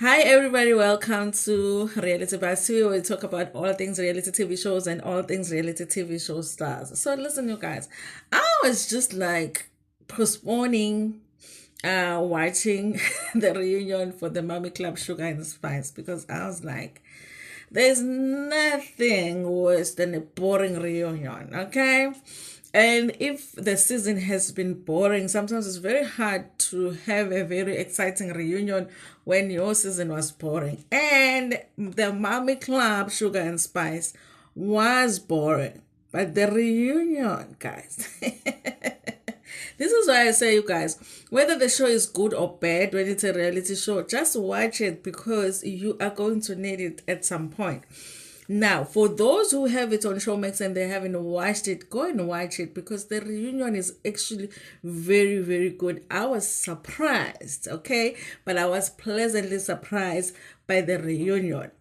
Hi, everybody. Welcome to Reality Bites, where we talk about all things reality TV shows and all things reality TV show stars. So, listen, you guys, I was just like postponing watching the reunion for the Mommy Club Sugar and Spice because I was like, there's nothing worse than a boring reunion, okay? And if the season has been boring, sometimes it's very hard to have a very exciting reunion when your season was boring. And the Mommy Club, Sugar and Spice, was boring. But the reunion, guys. This is why I say, you guys, whether the show is good or bad, when it's a reality show, just watch it because you are going to need it at some point. Now, for those who have it on Showmax and they haven't watched it, go and watch it because the reunion is actually very, very good. I was surprised, okay? But I was pleasantly surprised by the reunion.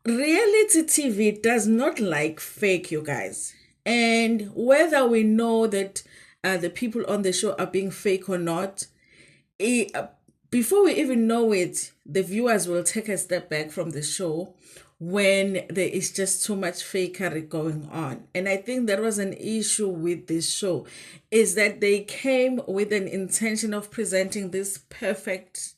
Reality TV does not like fake, you guys. And whether we know that the people on the show are being fake or not, it, before we even know it, the viewers will take a step back from the show when there is just too much fakery going on. And I think there was an issue with this show, is that they came with an intention of presenting this perfect,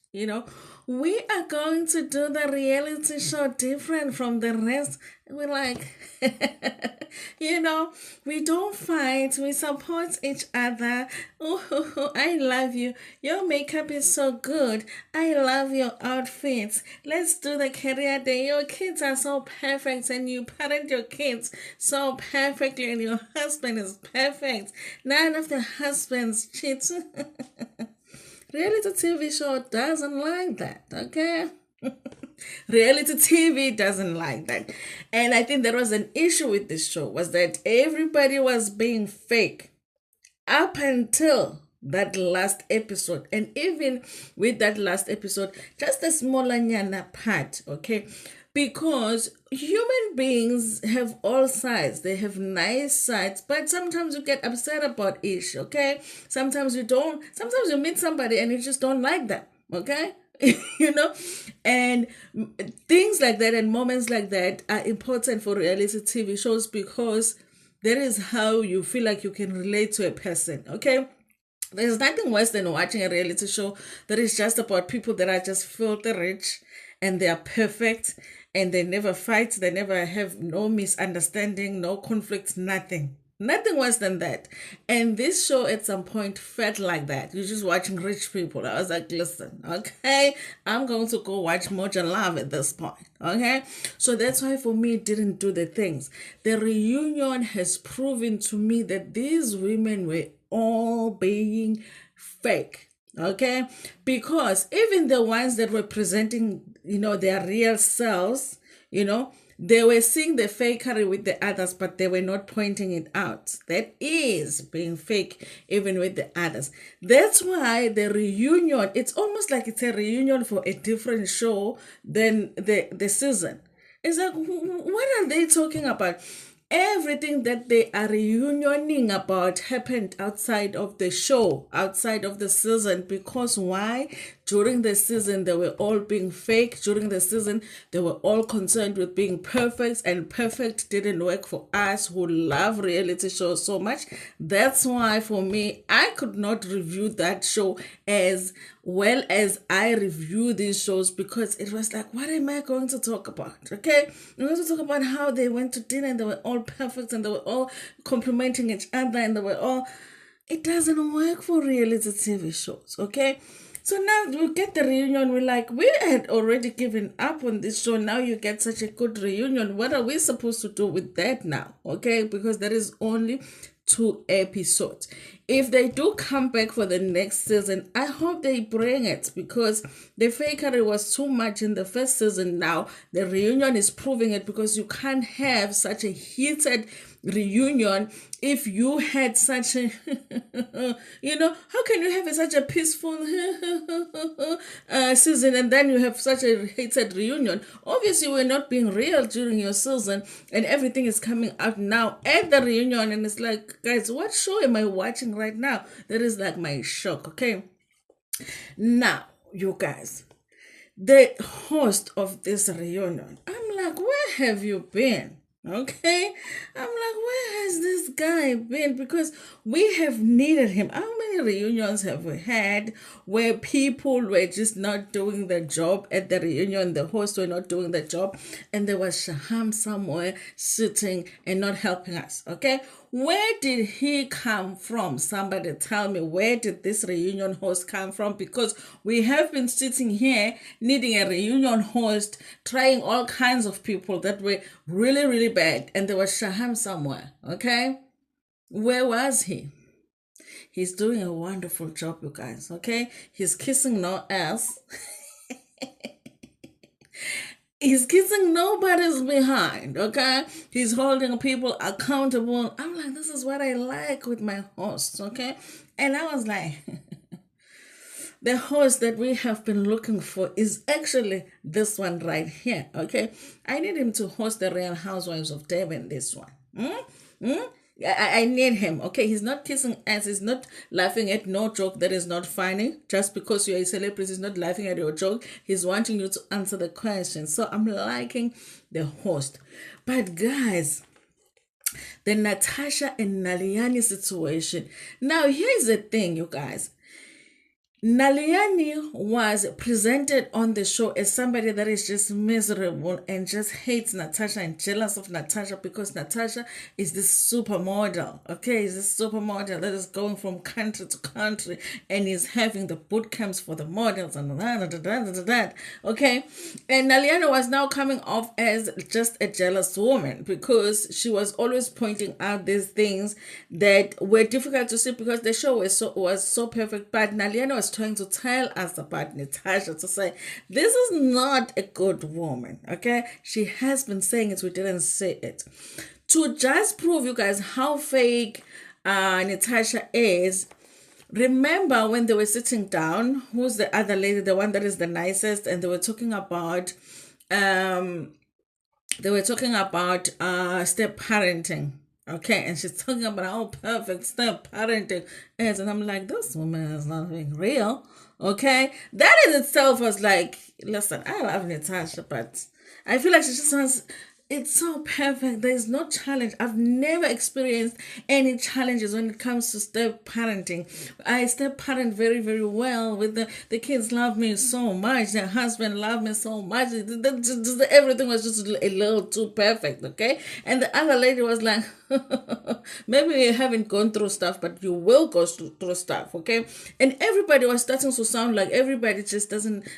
we are going to do the reality show different from the rest. We're like, we don't fight, we support each other. Oh, I love you. Your makeup is so good. I love your outfits. Let's do the career day. Your kids are so perfect, and you parent your kids so perfectly, and your husband is perfect. None of the husbands cheat. Reality TV show doesn't like that, okay? Reality TV doesn't like that. And I think there was an issue with this show, was that everybody was being fake up until that last episode. And even with that last episode, just a smaller nyana part, okay? Because human beings have all sides. They have nice sides, but sometimes you get upset about ish, okay? Sometimes you don't. Sometimes you meet somebody and you just don't like them, okay? you know and things like that and moments like that are important for reality TV shows because that is how you feel like you can relate to a person, okay? There's nothing worse than watching a reality show that is just about people that are just filthy rich and they are perfect and they never fight, they never have no misunderstanding, no conflicts, nothing. Nothing worse than that. And this show at some point felt like that. You're just watching rich people. I was like, listen, okay, I'm going to go watch Moja Love at this point. Okay. So that's why for me it didn't do the things. The reunion has proven to me that these women were all being fake, okay? Because even the ones that were presenting, their real selves, they were seeing the fakery with the others, but they were not pointing it out. That is being fake even with the others. That's why the reunion, it's almost like it's a reunion for a different show than the season. It's like, what are they talking about? Everything that they are reunioning about happened outside of the show, outside of the season. Because why? During the season, they were all being fake. During the season, they were all concerned with being perfect, and perfect didn't work for us who love reality shows so much. That's why, for me, I could not review that show as well as I review these shows because it was like, what am I going to talk about? Okay, I'm going to talk about how they went to dinner and they were all perfect and they were all complimenting each other and they were all. It doesn't work for reality TV shows, okay? So now we get the reunion. We're like, we had already given up on this show. Now you get such a good reunion. What are we supposed to do with that now? Okay, because there is only 2 episodes. If they do come back for the next season, I hope they bring it because the fakery was too much in the first season. Now the reunion is proving it because you can't have such a heated reunion if you had such a how can you have such a peaceful season and then you have such a hated reunion? Obviously we're not being real during your season and everything is coming out now at the reunion and it's like, guys, what show am I watching right now? That is like my shock. Okay, now you guys, the host of this reunion. I'm like, where have you been? Okay, I'm like, where has this guy been? Because we have needed him. How many reunions have we had where people were just not doing the job at the reunion? The hosts were not doing the job, and there was Shahan somewhere sitting and not helping us. Okay, where did he come from? Somebody tell me, where did this reunion host come from? Because we have been sitting here needing a reunion host, trying all kinds of people that were really, really bad. And there was Shaham somewhere. Okay? Where was he? He's doing a wonderful job, you guys. Okay? He's kissing no ass. He's kissing nobody's behind, okay? He's holding people accountable. I'm like, this is what I like with my hosts, okay? And I was like, the host that we have been looking for is actually this one right here, okay? I need him to host the Real Housewives of Devon, this one. I need him, okay? He's not kissing ass. He's not laughing at no joke that is not funny. Just because you're a celebrity, he's not laughing at your joke. He's wanting you to answer the question. So I'm liking the host. But guys, the Natasha and Nalani situation. Now, here's the thing, you guys. Nalani was presented on the show as somebody that is just miserable and just hates Natasha and jealous of Natasha because Natasha is this supermodel, okay? Is this supermodel that is going from country to country and is having the boot camps for the models and that, okay? And Nalani was now coming off as just a jealous woman because she was always pointing out these things that were difficult to see because the show was so perfect, but Nalani was trying to tell us about Natasha to say, this is not a good woman, okay? She has been saying it, we didn't say it. To just prove you guys how fake Natasha is, remember when they were sitting down, who's the other lady, the one that is the nicest, and they were talking about step parenting. Okay, and she's talking about how perfect step parenting is, and I'm like, this woman is not being real. Okay, that in itself was like, listen, I love Natasha, but I feel like she just wants. It's so perfect. There's no challenge. I've never experienced any challenges when it comes to step parenting. I step parent very, very well. With the kids love me so much. Their husband loved me so much. Everything was just a little too perfect, okay? And the other lady was like, maybe you haven't gone through stuff, but you will go through stuff, okay? And everybody was starting to sound like everybody just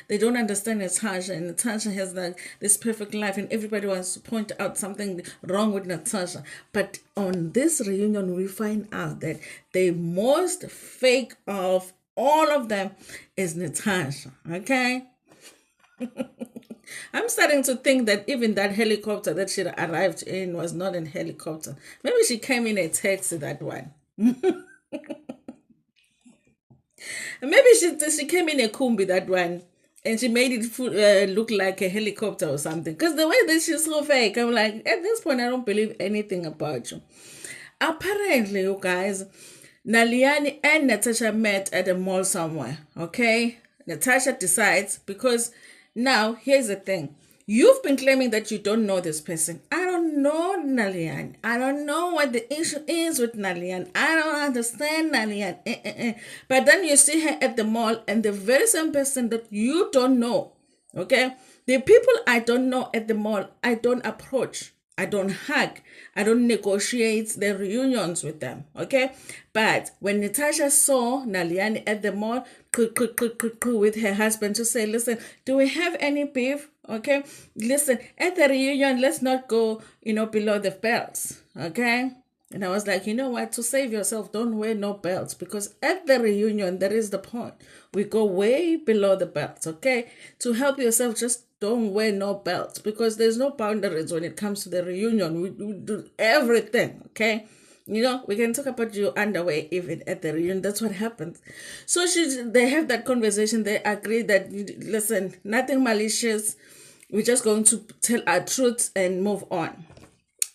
they don't understand Natasha, and Natasha has like this perfect life, and everybody wants to point out something wrong with Natasha. But on this reunion, we find out that the most fake of all of them is Natasha, okay? I'm starting to think that even that helicopter that she arrived in was not a helicopter. Maybe she came in a taxi, that one. Maybe she came in a Kumbi, that one. And she made it look like a helicopter or something. Because the way that she's so fake, I'm like, at this point, I don't believe anything about you. Apparently, you guys, Nalani and Natasha met at a mall somewhere, okay? Natasha decides, because now, here's the thing. You've been claiming that you don't know this person. I don't know Nalian. I don't know what the issue is with Nalian. I don't understand Nalian. But then you see her at the mall, and the very same person that you don't know, okay? The people I don't know at the mall, I don't approach. I don't hug. I don't negotiate the reunions with them, okay? But when Natasha saw Naliani at the mall with her husband to say, listen, do we have any beef? Okay? Listen, at the reunion, let's not go, below the belts, okay? And I was like, you know what? To save yourself, don't wear no belts, because at the reunion, that is the point. We go way below the belts, okay? To help yourself, just don't wear no belts, because there's no boundaries when it comes to the reunion. We do everything, okay? We can talk about your underwear even at the reunion. That's what happens. So they have that conversation. They agree that, listen, nothing malicious. We're just going to tell our truths and move on.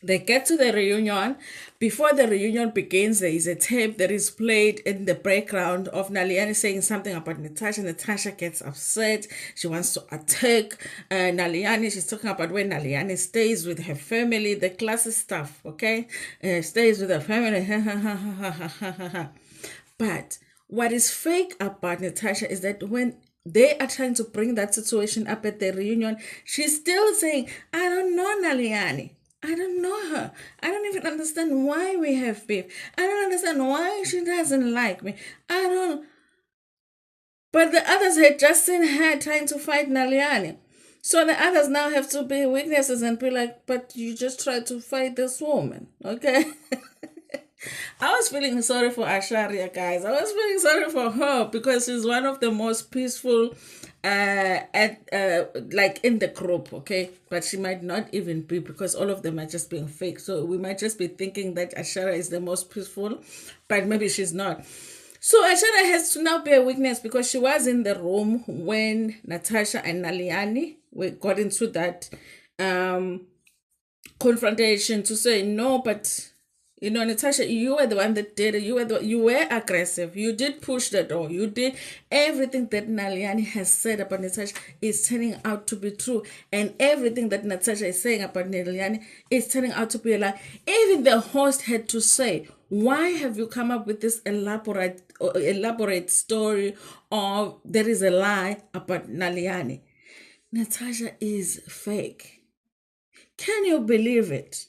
They get to the reunion. Before the reunion begins, there is a tape that is played in the background of Nalani saying something about Natasha. Natasha gets upset. She wants to attack Nalani. She's talking about when Nalani stays with her family, the classic stuff, okay? Stays with her family. But what is fake about Natasha is that when they are trying to bring that situation up at the reunion, she's still saying, I don't know Naliani. I don't know her. I don't even understand why we have beef. I don't understand why she doesn't like me. I don't. But the others had just seen her trying to fight Naliani. So the others now have to be witnesses and be like, but you just tried to fight this woman, okay? I was feeling sorry for Asharia, guys. I was feeling sorry for her because she's one of the most peaceful, like in the group, okay. But she might not even be because all of them are just being fake. So we might just be thinking that Ashara is the most peaceful, but maybe she's not. So Ashara has to now be a witness because she was in the room when Natasha and Naliani got into that confrontation to say no, but Natasha, you were the one that did it. You were aggressive. You did push the door. You did everything that Naliani has said about Natasha is turning out to be true, and everything that Natasha is saying about Naliani is turning out to be a lie. Even the host had to say, "Why have you come up with this elaborate story of there is a lie about Naliani?" Natasha is fake. Can you believe it?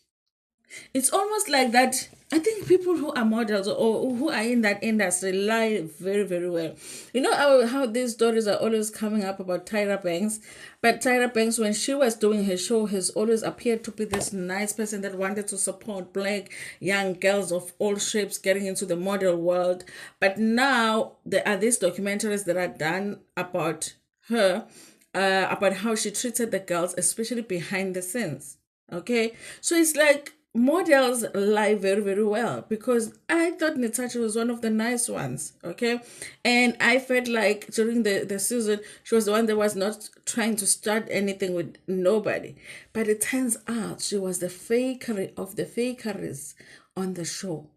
It's almost like that. I think people who are models or who are in that industry lie very, very well. You know how these stories are always coming up about Tyra Banks, but Tyra Banks, when she was doing her show, has always appeared to be this nice person that wanted to support black young girls of all shapes getting into the model world. But now there are these documentaries that are done about her, about how she treated the girls, especially behind the scenes. Okay, so it's like models lie very, very well because I thought Natasha was one of the nice ones. Okay, and I felt like during the season she was the one that was not trying to start anything with nobody, but it turns out she was the fakery of the fakeries on the show.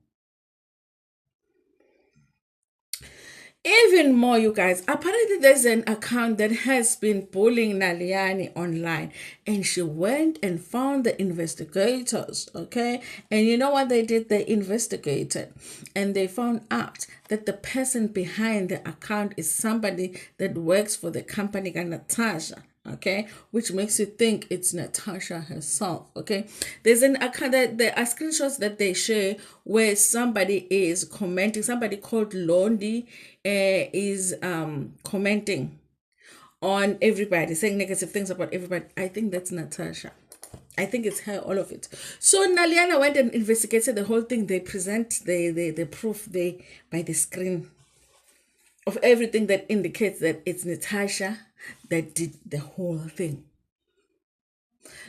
Even more, you guys. Apparently, there's an account that has been bullying Naliani online, and she went and found the investigators. Okay, and you know what they did? They investigated, and they found out that the person behind the account is somebody that works for the company, Natasha. Okay, which makes you think it's Natasha herself. Okay, there's an account that there are screenshots that they share where somebody is commenting, somebody called Londi is commenting on everybody, saying negative things about everybody. I think that's Natasha. I think it's her, all of it. So Naliana went and investigated the whole thing. They present the proof there by the screen of everything that indicates that it's Natasha that did the whole thing.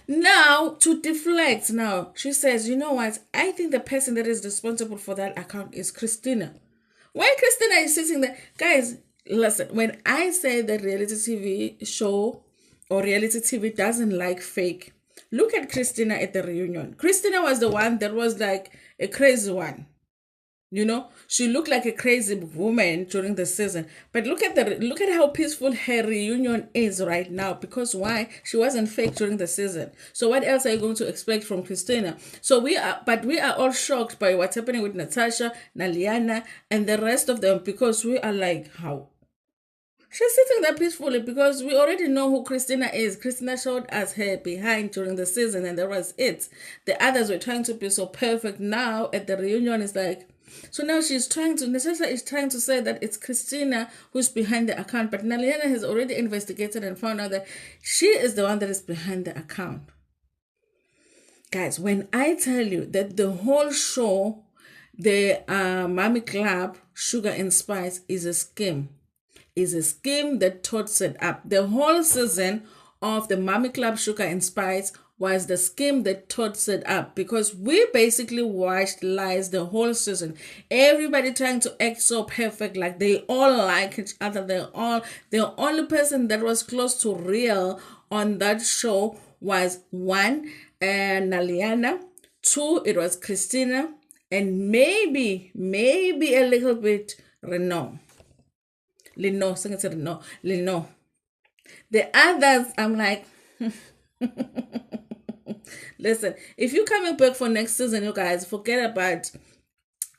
Now, to deflect, now she says, you know what? I think the person that is responsible for that account is Christina. Why Christina is sitting there? Guys, listen, when I say that reality TV show or reality TV doesn't like fake, look at Christina at the reunion. Christina was the one that was like a crazy one. She looked like a crazy woman during the season. But look at how peaceful her reunion is right now. Because why? She wasn't fake during the season. So what else are you going to expect from Christina? We are all shocked by what's happening with Natasha, Naliana, and the rest of them because we are like, how? She's sitting there peacefully because we already know who Christina is. Christina showed us her behind during the season, and that was it. The others were trying to be so perfect. Now at the reunion, it's like, so now Natasha is trying to say that it's Christina who's behind the account, but Naliana has already investigated and found out that she is the one that is behind the account. Guys, when I tell you that the whole show, the Mommy Club, Sugar and Spice, is a scheme that Todd set up. The whole season of the Mommy Club, Sugar and Spice was the scheme that Todd set up because we basically watched lies the whole season. Everybody trying to act so perfect, like they all like each other. The only person that was close to real on that show was one, Naliana, 2, it was Christina, and maybe a little bit Renault. Lino, sing it to Renault. Lino. The others, I'm like, listen, if you're coming back for next season, you guys, forget about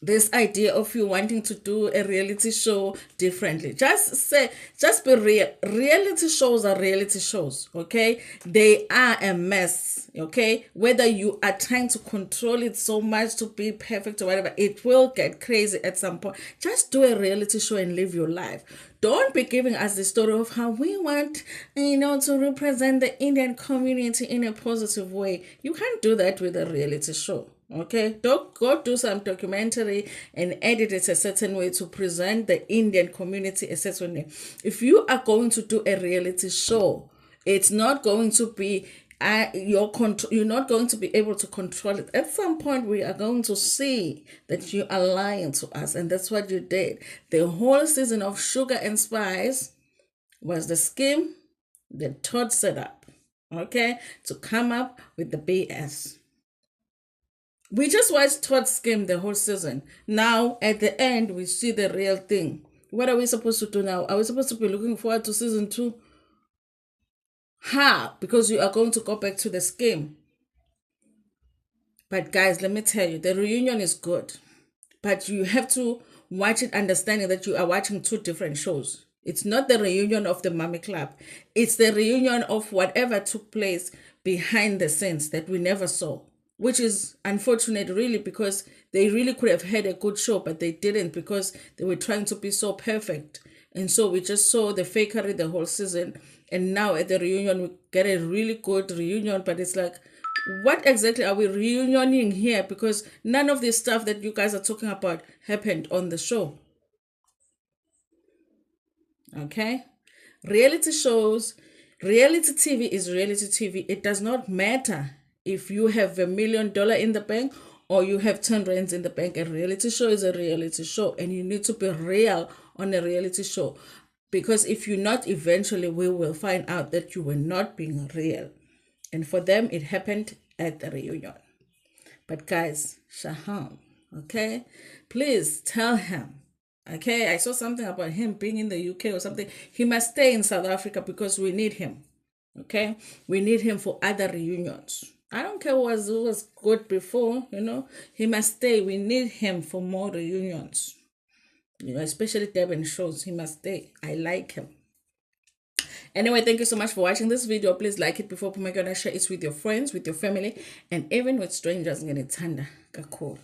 this idea of you wanting to do a reality show differently. Just be real. Reality shows are reality shows, okay? They are a mess, okay? Whether you are trying to control it so much to be perfect or whatever, it will get crazy at some point. Just do a reality show and live your life. Don't be giving us the story of how we want, to represent the Indian community in a positive way. You can't do that with a reality show. Okay, don't go do some documentary and edit it a certain way to present the Indian community a certain way. If you are going to do a reality show, it's not going to be you're not going to be able to control it. At some point, we are going to see that you are lying to us, and that's what you did. The whole season of Sugar and Spice was the scheme that Todd set up, okay, to come up with the BS. We just watched Todd scheme the whole season. Now, at the end, we see the real thing. What are we supposed to do now? Are we supposed to be looking forward to season 2? Ha! Because you are going to go back to the scheme. But guys, let me tell you, the reunion is good. But you have to watch it understanding that you are watching 2 different shows. It's not the reunion of the Mummy Club. It's the reunion of whatever took place behind the scenes that we never saw, which is unfortunate, really, because they really could have had a good show, but they didn't because they were trying to be so perfect. And so we just saw the fakery the whole season. And now at the reunion, we get a really good reunion, but it's like, what exactly are we reunioning here? Because none of the stuff that you guys are talking about happened on the show. Okay? Reality shows, reality TV is reality TV. It does not matter if you have $1 million in the bank or you have 10 rands in the bank. A reality show is a reality show, and you need to be real on a reality show. Because if you're not, eventually we will find out that you were not being real. And for them, it happened at the reunion. But guys, Shahan, okay, please tell him. Okay, I saw something about him being in the UK or something. He must stay in South Africa because we need him. Okay, we need him for other reunions. I don't care who was good before, he must stay. We need him for more reunions. Especially Devon shows. He must stay. I like him. Anyway, thank you so much for watching this video. Please like it before Natasha. Share it with your friends, with your family, and even with strangers. Ngene thanda kakhulu.